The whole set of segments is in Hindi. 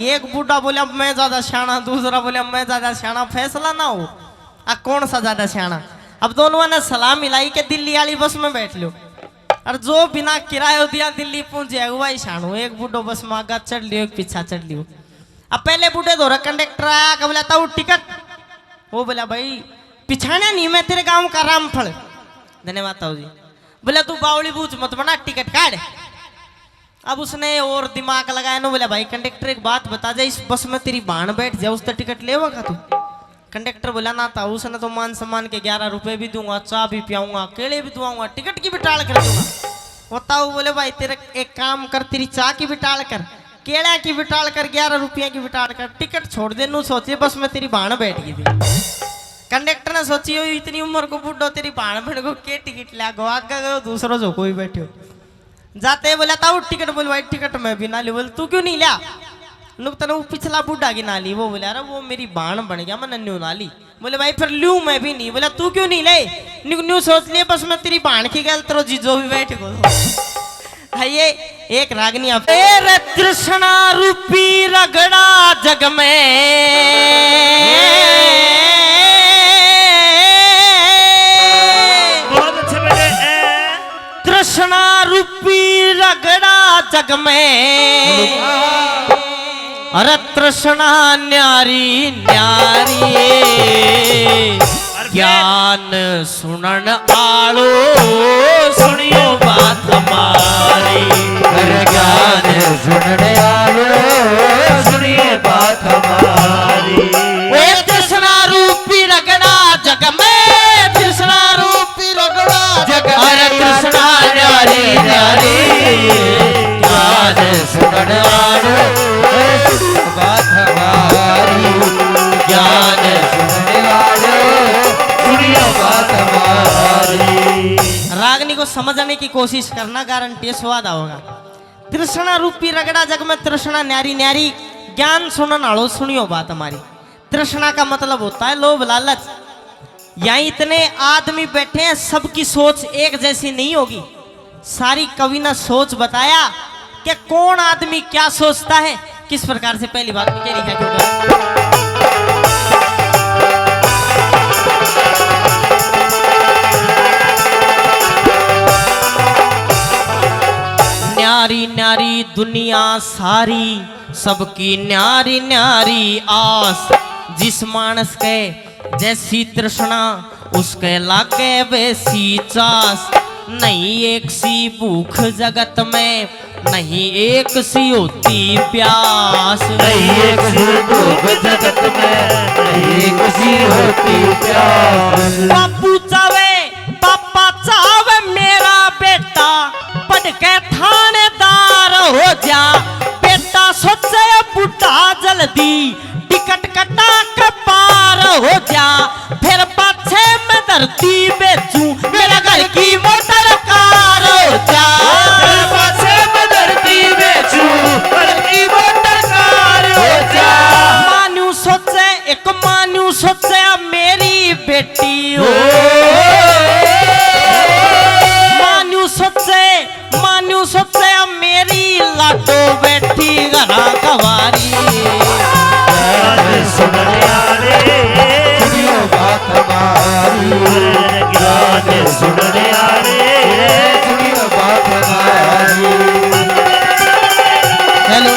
एक बूढ़ा बोले अब मैं ज्यादा सियाना, दूसरा बोले अब मैं ज्यादा सियाना, फैसला ना हो कौन सा ज्यादा सियाना। अब दोनों ने सलाह मिलाई के दिल्ली वाली बस में बैठ लो, और जो बिना किराया दिया दिल्ली पहुंचे वही सियाणु। एक बूढ़ो बस में आगा चढ़ लियो, एक पीछा चढ़ लियो। अब पहले बूढ़े दौरा कंडक्टर आया का बोला था टिकट, वो बोला भाई पिछाने नहीं, मैं तेरे गांव का रामफल। धन्यवाद ताऊ जी। बोला तू बावली बूझ मत बना, टिकट काट। अब उसने और दिमाग लगाया ना, बोला भाई कंडक्टर एक बात बता जा, इस बस में तेरी बाण बैठ जाए उसका टिकट लेवा का तू? कंडक्टर बोला ना था, उसने तो मान सम्मान के 11 रुपए भी दूंगा, चाय भी पियाऊंगा, केले भी दुआऊंगा, टिकट की भी टाल कर दूंगा। वो ताऊ बोले भाई तेरे एक काम कर, तेरी चाय की भी टाल कर, केला की भी टाल कर, 11 रुपया की भी टाल कर, टिकट छोड़ दे। नू सोचे बस में तेरी बाण बैठ गई थी। कंडक्टर ने सोची इतनी उम्र को बुढ़ो तेरी बाण बैठ को के टिकट ला गो, आगे गयो दूसरो जो कोई बैठो जाते बोला ताऊ टिकट, बोल भाई टिकट मैं भी ना ली। बोल तू क्यों नहीं लिया? नुकता वो पिछला बूढ़ा की ना ली। वो बोला अरे वो मेरी बाण बन गया, मैं न्यू ना ली। बोले भाई फिर लू मैं भी नहीं। बोला तू क्यों नहीं ले? न्यू सोच लिए बस मैं तेरी बाण की गल तेरो जीजो भी बैठ गो। ये एक रागनी आप कृष्णा रूपी रगड़ा जग में, कृष्णा रूपी रगड़ा जग में, अरे तृष्णा न्यारी न्यारी, ज्ञान सुनन आलो सुनियो बात हमारी। अरे ज्ञान सुनन आलो सुनिए बात हमारी। तृष्णा रूपी रगड़ा जग में, तृष्णा रूपी रगड़ा जग में, अरे तृष्णा न्यारी न्यारी, ज्ञान सुनन आलो बात हमारी। ज्ञान सुनने वालो सुनिए बात हमारी। रागनी को समझने की कोशिश करना, गारंटी स्वाद होगा। तृष्णा रूपी रगड़ा जग में, तृष्णा न्यारी न्यारी, ज्ञान सुनन आलो सुनियो बात हमारी। तृष्णा का मतलब होता है लोभ लालच। यहाँ इतने आदमी बैठे हैं, सबकी सोच एक जैसी नहीं होगी। सारी कवि ने सोच बताया कि कौन आदमी क्या सोचता है, किस प्रकार से। पहली बात में क्या लिखा क्योंकि न्यारी न्यारी दुनिया सारी, सबकी न्यारी न्यारी आस। जिस मानस के जैसी तृष्णा, उसके लागे वैसी चास। नहीं एक सी भूख जगत में, नहीं एक सी होती प्यास। नहीं एक सी भूख जगत में, नहीं एक सी होती प्यास। बापू चावे पापा चावे मेरा बेटा पढ़ के थानेदार हो जा। बेटा सोचे बूढ़ा जल्दी टिकट कटा के पार हो जा। फिर पाछे मैं धरती बेचूं, मेरा घर की मोटर कार हो जा। फिर पाछे मैं धरती बेचूं, घर की मोटर कार हो जा। मान्यू सोचे एक मान्यू सोचे मेरी बेटी हो। मान्यू सोचे मेरी लाडो बैठी घरा कवारी। सुनने आले सुनियो बात हमारी। ज्ञान सुनने आले सुनियो बात हमारी। हेलो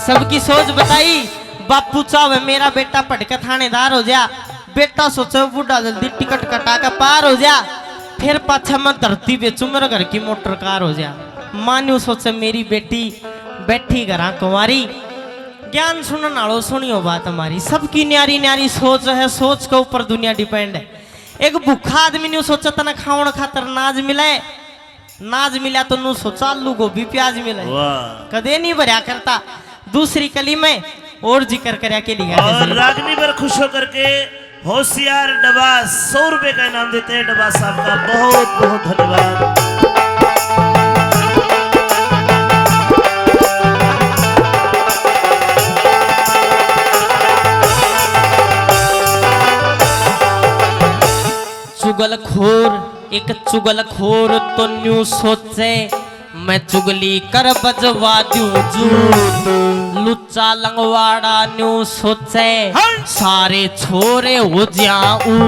सबकी सोच बताई। बापू चाहे मेरा बेटा पढ़ के थानेदार हो जा। बेटा सोचे बूढ़ा जल्दी टिकट कटा के पार हो जा। फिर पाछा मैं धरती बेचूं, मेरे घर की मोटर कार हो जा। मान्यू सोचे मेरी बेटी बैठी घरा कुंवारी। ज्ञान सुनन आलो सुनियो बात हमारी। सबकी न्यारी न्यारी सोच है, सोच के ऊपर दुनिया डिपेंड है। एक भूखा आदमी न्यू सोचा तना खावन खातर नाज मिले, नाज मिला तो नू सोचा आलू गोभी प्याज मिले, कदे नहीं भरया करता। दूसरी कली में और जिक्र करया के लिए और रागनी पर खुश होकर के होशियार डबा 100 रुपए का इनाम देते हैं। डबा साहब का बहुत बहुत धन्यवाद। एक चुगलखोर तो न्यू सोचे मैं चुगली कर बजवा दूं जूत। लुच्चा लंगवाड़ा न्यू सोचे सारे छोरे हो जाऊं।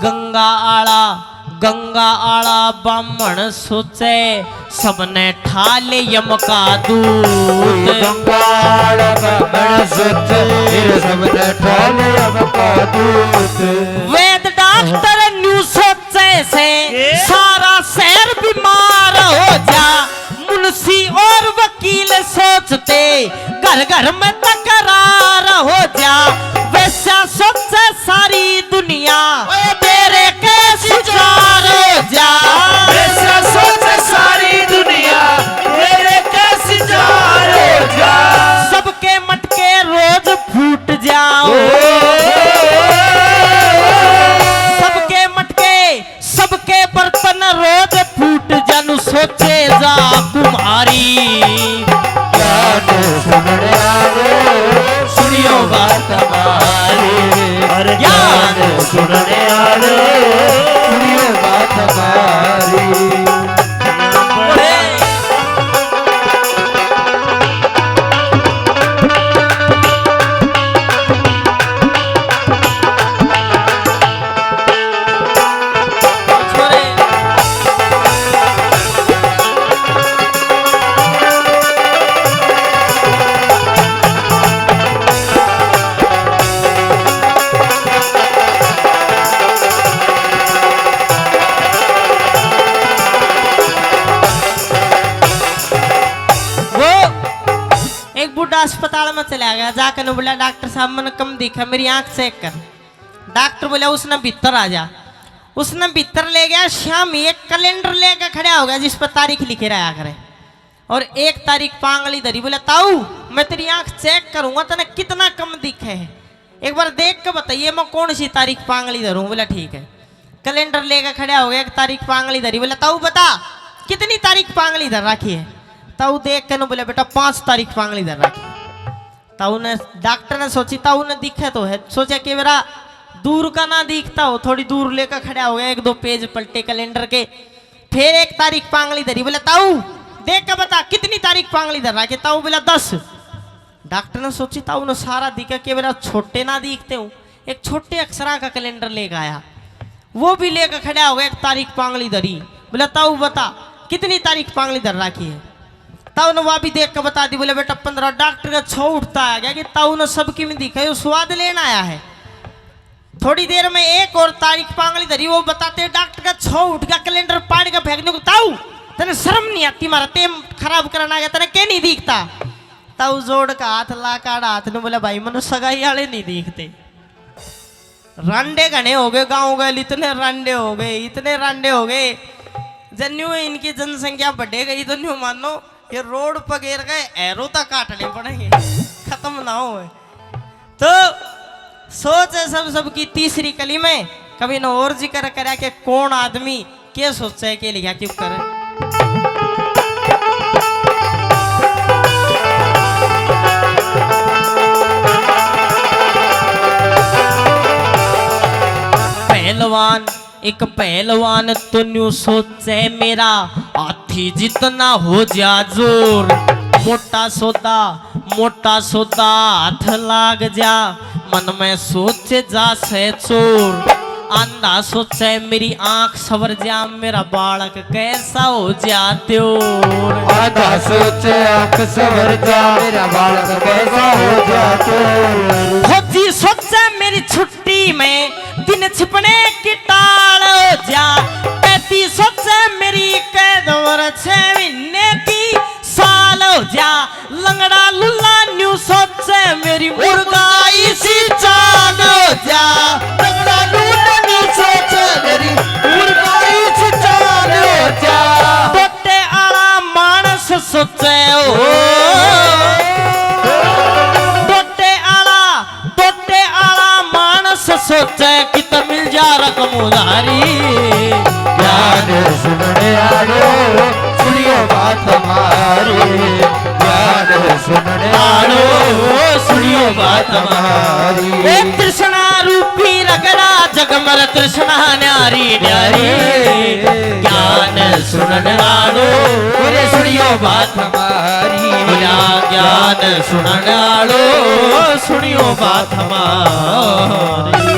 गंगा आला बामण सोचे सबने ठाले यम का दूत। गंगा आला बामण सोचे सबने ठाले यम का दूत। वेद डॉक्टर न्यू सोचे से सारा शहर बीमार हो जा। मुंशी और वकील सोचते घर घर में तकरार हो जा। वैसा सोचे सारी दुनिया तेरे कैसे जार हो जा। वैसा सोचे सारी दुनिया तेरे कैसे जार हो जा। सबके मटके रोज फूट जाओ। सबके मटके सबके बर्तन रोज फूट जानू सोचे जा कुमारी। सुनियो बात हमारी। अरे ज्ञान सुनने आले सुनियो बात हमारी। एक बूढ़ा अस्पताल में चला गया। जाकर ने बोला डॉक्टर साहब मैंने कम दिखा मेरी आंख चेक कर। डॉक्टर बोला उसने भीतर आ जा। उसने भीतर ले गया। शाम एक कैलेंडर लेकर खड़ा हो गया जिस पर तारीख लिखे रहा करे और एक तारीख पांगली धरी। बोला ताऊ मैं तेरी आंख चेक करूंगा तेने कितना कम दिखे है एक बार देख के बताइए मैं कौन सी तारीख पांगली धरूं। बोला ठीक है। कैलेंडर लेकर खड़ा हो गया। एक तारीख पांगली धरी। बोला ताऊ बता कितनी तारीख पांगली धर रखी है। ताऊ देख के बोले बेटा 5 तारीख पांगली धर रखी। ताऊ ने डॉक्टर ने सोची ताऊ ने दिखे तो है। सोचा कि मेरा दूर का ना दिखता हो। थोड़ी दूर लेकर खड़ा हो गया। 1-2 पेज पलटे कैलेंडर के। फिर 1 तारीख पांगली धरी। बोला ताऊ देख के बता कितनी तारीख पांगली धर रखी। ताऊ बोला 10। डॉक्टर ने सोची ताऊ ने सारा दिखा कि मेरा छोटे ना दिखते हूँ। एक छोटे अक्षरा का कैलेंडर लेकर आया। वो भी लेकर खड़ा हो गया। 1 तारीख पांगली धरी। बोला ताऊ बता कितनी तारीख पांगली धर रखी है। ताऊ ने वह भी देख कर बता दी। बोले बेटा 15। डॉक्टर का छो उठता आ गया कि ताऊ ने सबकी में दिखा वो स्वाद लेना आया है। थोड़ी देर में एक और तारीख पांगली धरी। वो बताते डॉक्टर का छो उठ गया। कैलेंडर पाड़ का फेंकने को। ताऊ तेने शर्म नहीं आती मारा तेम खराब करना आ गया तेने क्या नहीं दिखता। ताऊ जोड़ का हाथ ला काड़ा हाथ ने बोला भाई मनु सगाई वाले नहीं दिखते। रांडे घने हो गए गाँव गए इतने रांडे हो गए इतने रांडे हो गए। जन्यू इनकी जनसंख्या बढ़े गई तो न्यू मानो ये रोड पर गिर गए एरो तक काटने पड़ेंगे खत्म ना हो। तो सोच है सबकी तीसरी कली में कभी न और जिक्र करा कि कौन आदमी क्या सोच है के लिया क्यों करे। एक पहलवान तो न्यू सोचे मेरा हाथी जितना हो जा जोर। मोटा सौदा हाथ लाग जा मन में सोचे जा से चोर। अंधा सोचे मेरी आंख सवर जा मेरा बालक कैसा हो जा त्योर। आंधा सोचे आंख सवर जा मेरा बालक कैसा हो जा त्योर। फौजी सोचे मेरी छुट्टी में दिन छिपने की टाल हो जा। 35 सोचे मेरी कैद और 6 महीने की साल हो जा। लंगड़ा लुल्ला न्यू सोचे मेरी मुर्गाई सी चाल हो जा। लंगड़ा लुल्ला न्यू सोचे मेरी मुर्गाई सी चाल हो जा। टोटे आला मानस सोचे ओ सोचे कि तो मिल जा रकम उधारी। ज्ञान सुनने आलो सुनियो बात हमारी। ज्ञान सुनने वालो सुनियो बात हमारी। ए तृष्णा रूपी रगड़ा जगमर तृष्णा न्यारी न्यारी ज्ञान सुनने वालो बोले सुनियो बात हमारी। बोला ज्ञान सुनने वालो सुनियो बात हमारी।